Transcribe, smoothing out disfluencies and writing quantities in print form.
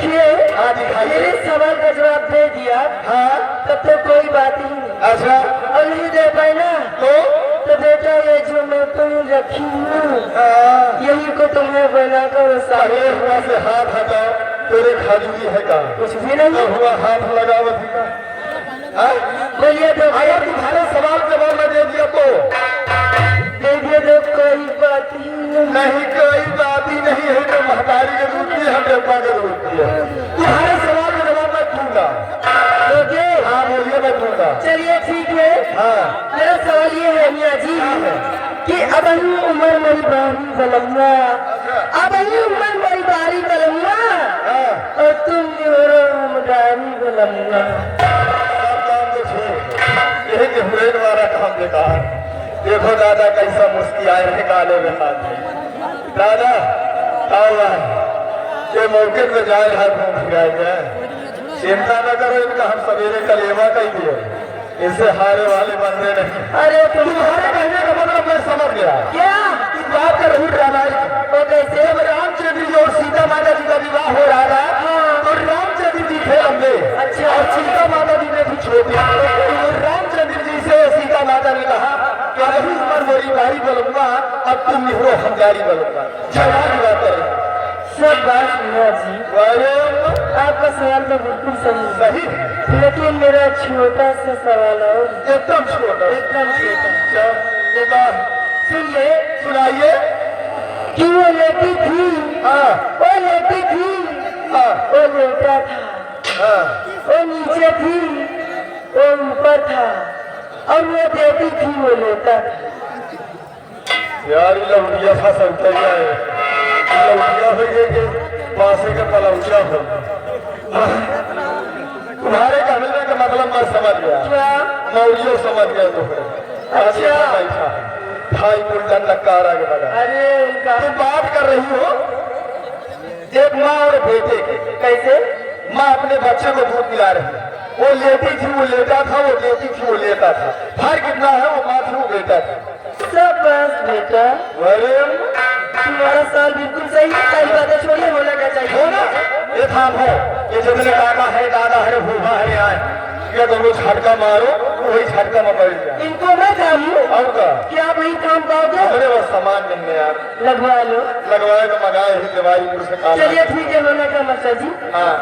देखिए हाँ दिखाइए। मेरे सवाल का जवाब दे दिया हाँ तब तो कोई बात ही नहीं। अच्छा और नहीं दे पाए ना तो बेटा ये जो मैं तुम्हें रखी हूँ यही को तुम्हें बनाकर अरे हुआ से हाथ हटाओ, तेरे खाजूरी है का कुछ भी नहीं हुआ हाथ लगाओ का। बोलिए तो अगर तुम्हारे सवाल जवाब में दे दिया तो दे दिए तो कोई बात ही नहीं, कोई बात ही नहीं है। तो महतारी के दूध की हम डेब्बा के दूध की है। तुम्हारे सवाल का जवाब मैं दूंगा। ओके हाँ बोलिए, मैं दूंगा। चलिए ठीक है। हाँ मेरा सवाल ये है मियाँ जी कि अब उम्र मेरी बारी बलम्मा, अब उम्र मेरी बारी बलम्मा और तुम मेरा उम्रदारी बलम्मा। सब काम तो छोड़, यही के हुए द्वारा काम बेकार। देखो दादा कैसा मुस्कियाए है काले में हाथ में। दादा आओ ये मौके पे जाए है घूम फिराएंगे। चिंता न करो, इनका हम सवेरे कलेवा कह दिए, इनसे हारे वाले बंदे नहीं। अरे तुम्हारे कहने का मतलब मैं समझ गया। क्या इस बात का जरूर जाना है। तो कैसे जब रामचंद्र जी और सीता माता जी का विवाह हो रहा था तो रामचंद्र जी थे लंबे अच्छा। और सीता माता जी ने भी छोटी। तो रामचंद्र जी से सीता माता ने कहा कि अभी उम्र मेरी बारी बलूंगा, अब तुम निहरो हम गाड़ी बलूंगा। झगड़ा की बात है सब बात मियाँ जी, अरे आपका सवाल तो बिल्कुल सही है, सही लेकिन मेरा छोटा सा सवाल और एकदम छोटा एकदम छोटा। बेटा सुनिए सुनाइए। कि वो लेटी थी, हाँ वो लेटी थी, हाँ वो लेटा था, हाँ वो नीचे थी, वो ऊपर था और वो देती थी, वो लेता था। यार ये लौटिया था संख्या क्या है? लौटिया हो गए कि पासे का पलौचा हो। तुम्हारे कहने का मतलब मैं समझ गया, क्या मौलियो समझ गया तुम्हें। अच्छा। भाई उल्टन लक्कार आगे बढ़ा। अरे उनका तुम बात कर रही हो एक माँ और बेटे की। कैसे? माँ अपने बच्चे को दूध पिला रही है, वो लेती थी वो लेता था, वो लेती थी वो लेता था। फर्क कितना है, वो माँ थी वो बेटा था। सब बस बेटा, अरे तुम्हारा सवाल बिल्कुल सही है। सारी बातें छोड़िए, बोला क्या चाहिए? हो ना, ये थाम हो, ये जितने काका है दादा है भूखा है आए, ये दोनों झटका मारो वही झटका में पड़ जाए। इनको मैं थामूं? और का क्या आप वही थाम पाओगे? अरे वो सामान मिलने यार लगवा लो। लगवाए तो मंगाए ही दवाई से काला। चलिए ठीक है, बोला क्या मास्टर जी? हाँ